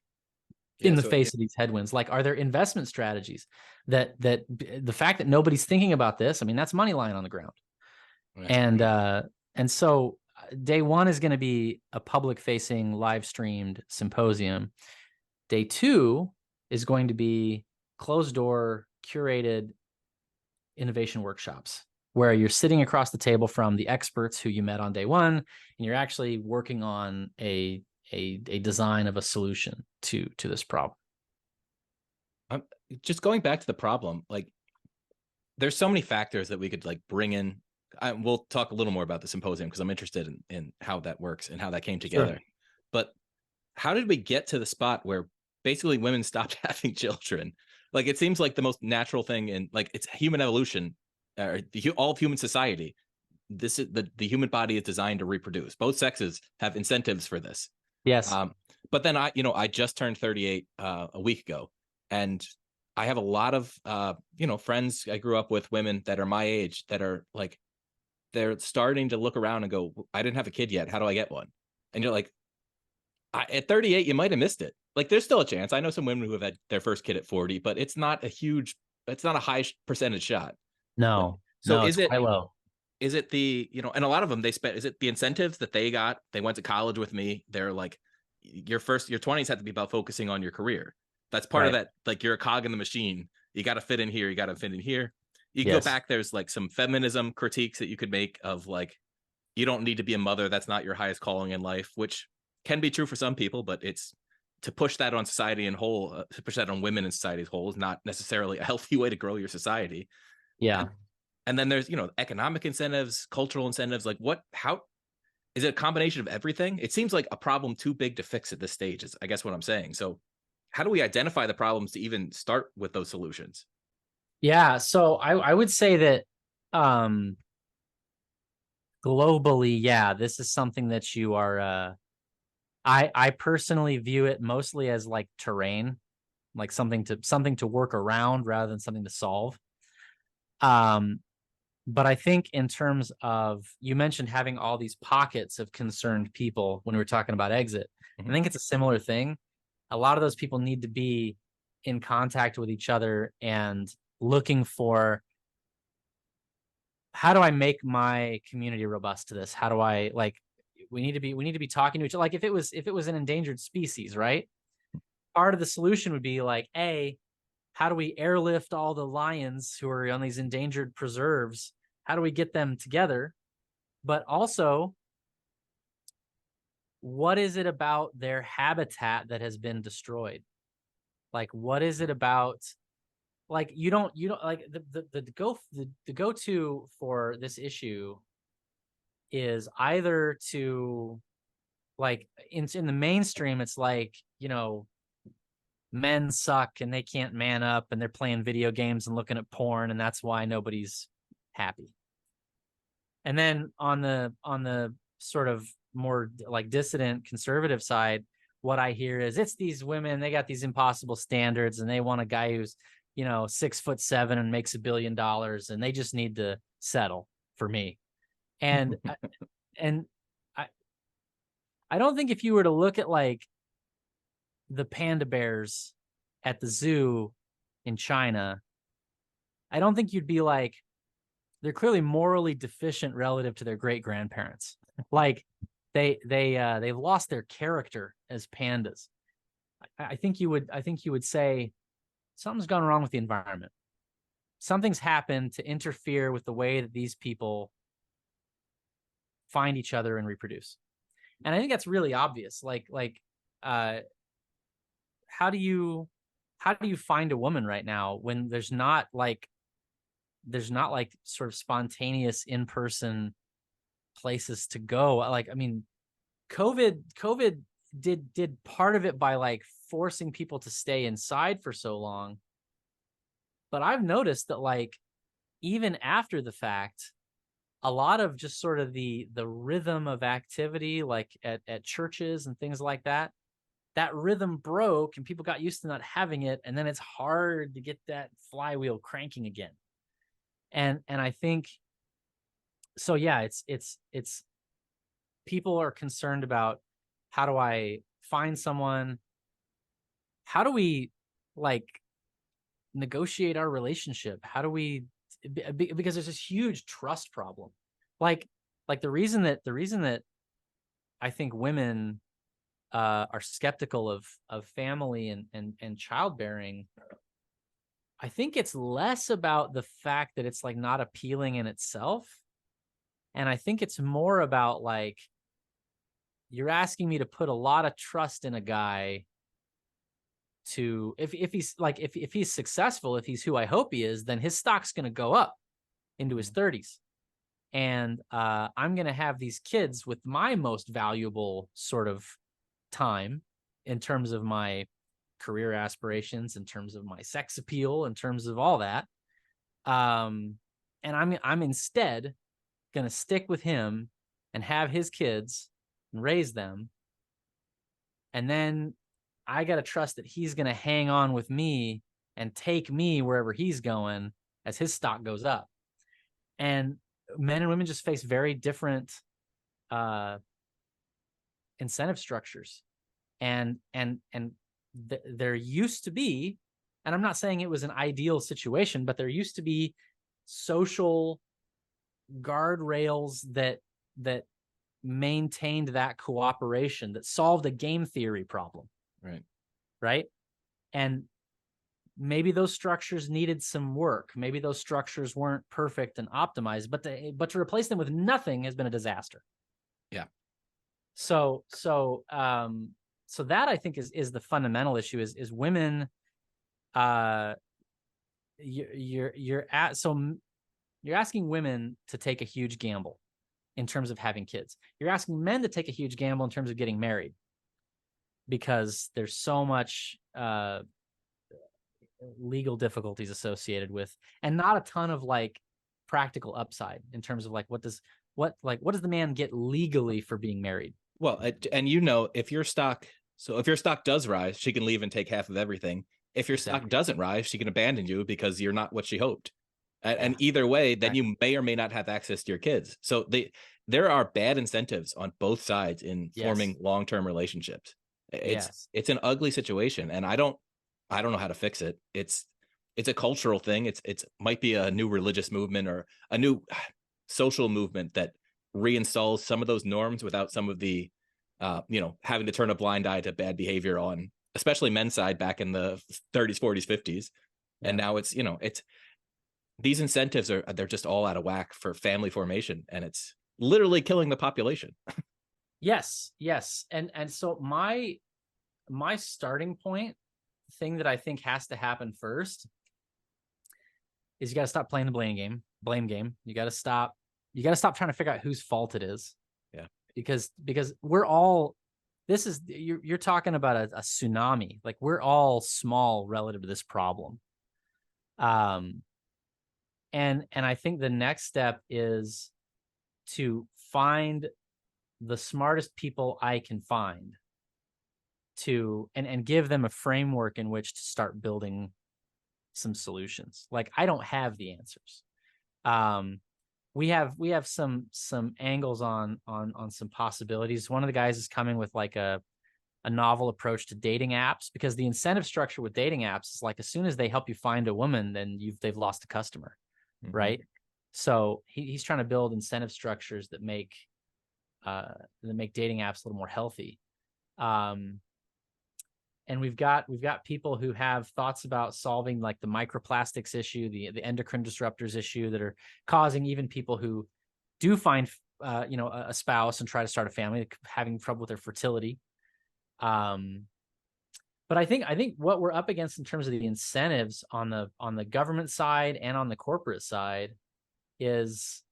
in the face of these headwinds? Like, are there investment strategies that the fact that nobody's thinking about this, I mean, that's money lying on the ground. Right. And so day one is going to be a public facing live streamed symposium. Day two is going to be closed door curated innovation workshops, where you're sitting across the table from the experts who you met on day one, and you're actually working on a design of a solution to this problem. Just going back to the problem, like, there's so many factors that we could, like, bring in. We'll talk a little more about the symposium because I'm interested in how that works and how that came together. Sure. But how did we get to the spot where basically women stopped having children? Like, it seems like the most natural thing in, like, it's human evolution, or all of human society. the human body is designed to reproduce. Both sexes have incentives for this. Yes. But then I just turned 38 a week ago, and I have a lot of friends I grew up with, women that are my age, that are like, they're starting to look around and go, I didn't have a kid yet. How do I get one? And you're like, at 38, you might have missed it. Like, there's still a chance. I know some women who have had their first kid at 40, but it's not a high percentage shot. No, So no, it's quite low. is it the, and a lot of them, is it the incentives that they got? They went to college with me. They're like, your 20s have to be about focusing on your career. That's part of Right. that. Like, you're a cog in the machine. You got to fit in here. You got to fit in here. You can go Yes. back. There's like some feminism critiques that you could make of like, you don't need to be a mother. That's not your highest calling in life, which can be true for some people, but it's to push that on society in whole, to push that on women in society as whole, is not necessarily a healthy way to grow your society. Yeah. And then there's, economic incentives, cultural incentives. Like, how is it a combination of everything? It seems like a problem too big to fix at this stage, is I guess what I'm saying. So how do we identify the problems to even start with those solutions? Yeah. So I would say that globally, yeah, this is something that you are I personally view it mostly as like terrain, like something to work around rather than something to solve. Um but I think in terms of, you mentioned having all these pockets of concerned people when we were talking about exit. I Mhm. think it's a similar thing. A lot of those people need to be in contact with each other and looking for, how do I make my community robust to this? How do I, like, we need to be talking to each other. Like, if it was an endangered species, right? Part of the solution would be like, how do we airlift all the lions who are on these endangered preserves? How do we get them together? But also, what is it about their habitat that has been destroyed? Like, what is it about, like, you don't like the go-to for this issue is either to, like, in the mainstream, it's like, men suck and they can't man up and they're playing video games and looking at porn and that's why nobody's happy. And then on the sort of more like dissident conservative side, what I hear is, it's these women, they got these impossible standards and they want a guy who's 6'7" and makes $1 billion and they just need to settle for me. And and I I don't think, if you were to look at like the panda bears at the zoo in China, I don't think you'd be like, they're clearly morally deficient relative to their great grandparents. Like, they've lost their character as pandas. I think you would say something's gone wrong with the environment. Something's happened to interfere with the way that these people find each other and reproduce. And I think that's really obvious. Uh, how do you find a woman right now when there's not like sort of spontaneous in-person places to go? Like, I mean, COVID did part of it by like forcing people to stay inside for so long. But I've noticed that, like, even after the fact, a lot of just sort of the rhythm of activity, like at churches and things like that, that rhythm broke and people got used to not having it. And then it's hard to get that flywheel cranking again. And I think, so yeah, it's people are concerned about, how do I find someone? How do we, like, negotiate our relationship? How do we, because there's this huge trust problem. Like the reason that I think women are skeptical of family and childbearing, I think it's less about the fact that it's like not appealing in itself. And I think it's more about like, you're asking me to put a lot of trust in a guy to, if he's like, if he's successful, if he's who I hope he is, then his stock's going to go up into his 30s. And I'm going to have these kids with my most valuable sort of time in terms of my career aspirations, in terms of my sex appeal, in terms of all that. And I'm instead going to stick with him and have his kids and raise them. And then I got to trust that he's going to hang on with me and take me wherever he's going as his stock goes up. And men and women just face very different incentive structures. And there used to be, and I'm not saying it was an ideal situation, but there used to be social guardrails that maintained that cooperation, that solved a game theory problem. Right. And maybe those structures needed some work. Maybe those structures weren't perfect and optimized, but to replace them with nothing has been a disaster. Yeah. So that I think is the fundamental issue is women. You're asking women to take a huge gamble in terms of having kids. You're asking men to take a huge gamble in terms of getting married, because there's so much legal difficulties associated with, and not a ton of like practical upside in terms of like what does the man get legally for being married? Well, and if your stock does rise, she can leave and take half of everything. If your stock doesn't rise, she can abandon you because you're not what she hoped. And either way, then you may or may not have access to your kids. So there are bad incentives on both sides in forming long-term relationships. It's an ugly situation, and I don't know how to fix it. It's a cultural thing. It's might be a new religious movement or a new social movement that reinstalls some of those norms without some of the having to turn a blind eye to bad behavior on especially men's side back in the 30s, 40s, 50s. And now it's these incentives they're just all out of whack for family formation, and it's literally killing the population. Yes. And so my starting point, thing that I think has to happen first, is you got to stop playing the blame game. You got to stop trying to figure out whose fault it is. Yeah. Because we're all, you're talking about a tsunami. Like, we're all small relative to this problem. And I think the next step is to find the smartest people I can find and give them a framework in which to start building some solutions. Like, I don't have the answers. We have some angles on some possibilities. One of the guys is coming with like a novel approach to dating apps, because the incentive structure with dating apps is like, as soon as they help you find a woman, then they've lost a customer. Mm-hmm. Right. So he's trying to build incentive structures that make dating apps a little more healthy. And we've got people who have thoughts about solving like the microplastics issue, the endocrine disruptors issue that are causing even people who do find a spouse and try to start a family having trouble with their fertility. But I think what we're up against in terms of the incentives on the government side and on the corporate side is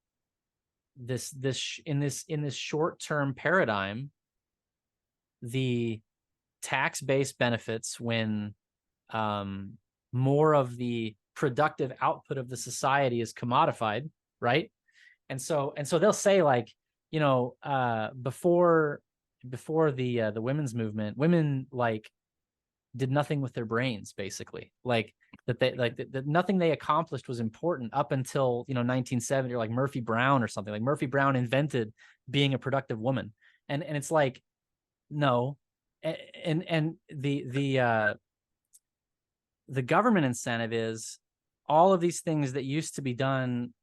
this short-term paradigm, the tax-based benefits when more of the productive output of the society is commodified, right? And so they'll say, like, before the women's movement, women like did nothing with their brains, basically. Like that nothing they accomplished was important up until 1970, or like Murphy Brown or something. Like, Murphy Brown invented being a productive woman, and it's like, no. And the government incentive is all of these things that used to be done,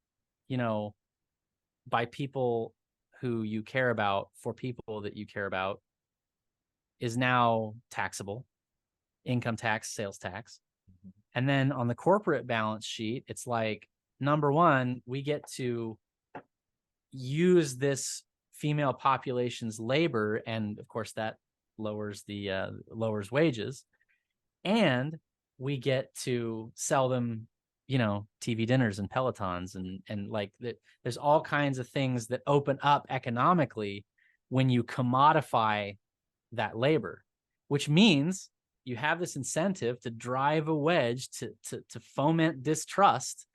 by people who you care about for people that you care about, is now taxable, income tax, sales tax. Mm-hmm. And then on the corporate balance sheet, it's like, number one, we get to use this female population's labor, and of course that lowers wages, and we get to sell them TV dinners and Pelotons, and like that. There's all kinds of things that open up economically when you commodify that labor, which means you have this incentive to drive a wedge to foment distrust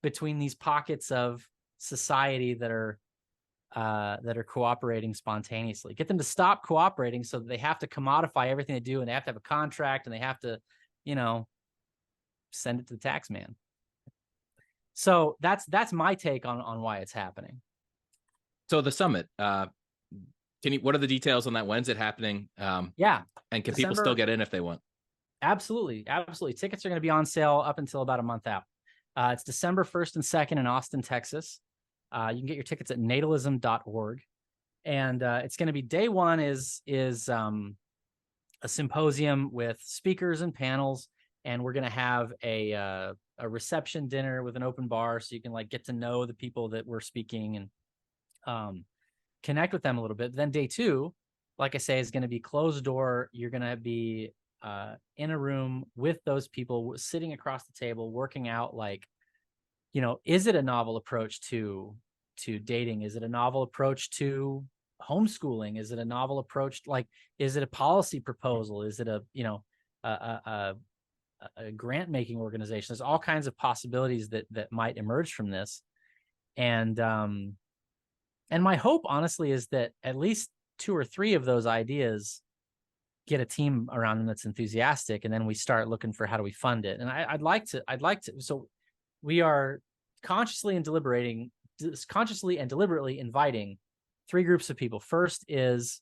between these pockets of society that are that are cooperating spontaneously. Get them to stop cooperating so that they have to commodify everything they do, and they have to have a contract, and they have to, send it to the tax man. So that's my take on why it's happening. So the summit, what are the details on that? When's it happening? Yeah. And can people still get in if they want? Absolutely. Tickets are going to be on sale up until about a month out. It's December 1st and 2nd in Austin, Texas. You can get your tickets at natalism.org. And it's going to be day one is a symposium with speakers and panels. And we're going to have a reception dinner with an open bar, so you can get to know the people that we're speaking and connect with them a little bit. Then day two, like I say, is going to be closed door. You're going to be in a room with those people, sitting across the table, working out is it a novel approach to dating? Is it a novel approach to homeschooling? Is it a novel approach? Is it a policy proposal? Is it a grant making organization? There's all kinds of possibilities that might emerge from this. And my hope, honestly, is that at least 2 or 3 of those ideas get a team around them that's enthusiastic, and then we start looking for how do we fund it. And I'd like to. So we are consciously and deliberately inviting 3 groups of people. First is,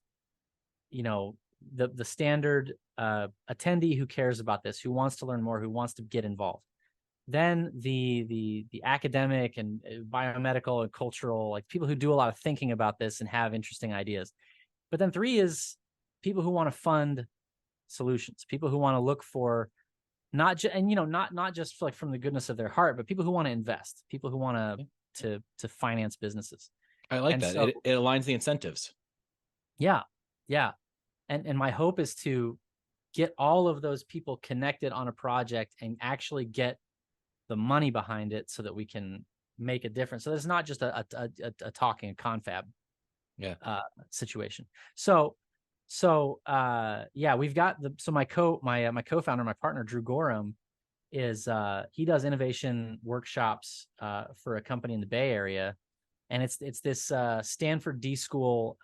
the standard attendee who cares about this, who wants to learn more, who wants to get involved. Then the academic and biomedical and cultural, people who do a lot of thinking about this and have interesting ideas. But then 3 is people who want to fund solutions, people who want to look for not just from the goodness of their heart, but people who want to invest, people who want to finance businesses. I like that. So, it aligns the incentives. Yeah. And my hope is to get all of those people connected on a project and actually get the money behind it so that we can make a difference. So it's not just a talking confab situation. So we've got my co-founder, my partner, Drew Gorham, is he does innovation workshops for a company in the Bay Area. And it's this Stanford D School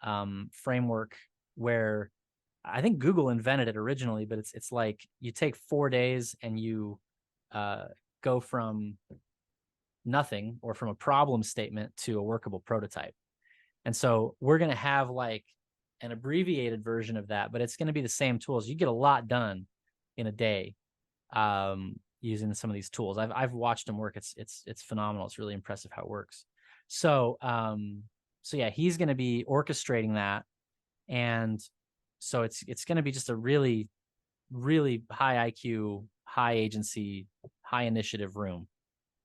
framework where I think Google invented it originally, but it's like you take 4 days and you go from nothing, or from a problem statement, to a workable prototype. And so we're going to have an abbreviated version of that, but it's going to be the same tools. You get a lot done in a day using some of these tools. I've watched them work. It's phenomenal. It's really impressive how it works. So he's going to be orchestrating that. And so it's going to be just a really, really high IQ, high agency, high initiative room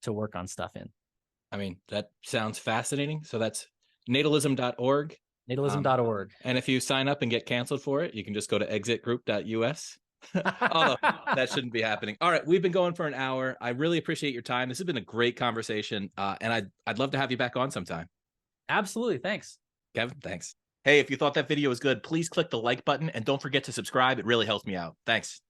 to work on stuff in. I mean, that sounds fascinating. So that's natalism.org. Natalism.org. And if you sign up and get canceled for it, you can just go to exitgroup.us. Although that shouldn't be happening. All right, we've been going for an hour. I really appreciate your time. This has been a great conversation, and I'd love to have you back on sometime. Absolutely. Thanks, Kevin. Thanks. Hey, if you thought that video was good, please click the like button and don't forget to subscribe. It really helps me out. Thanks.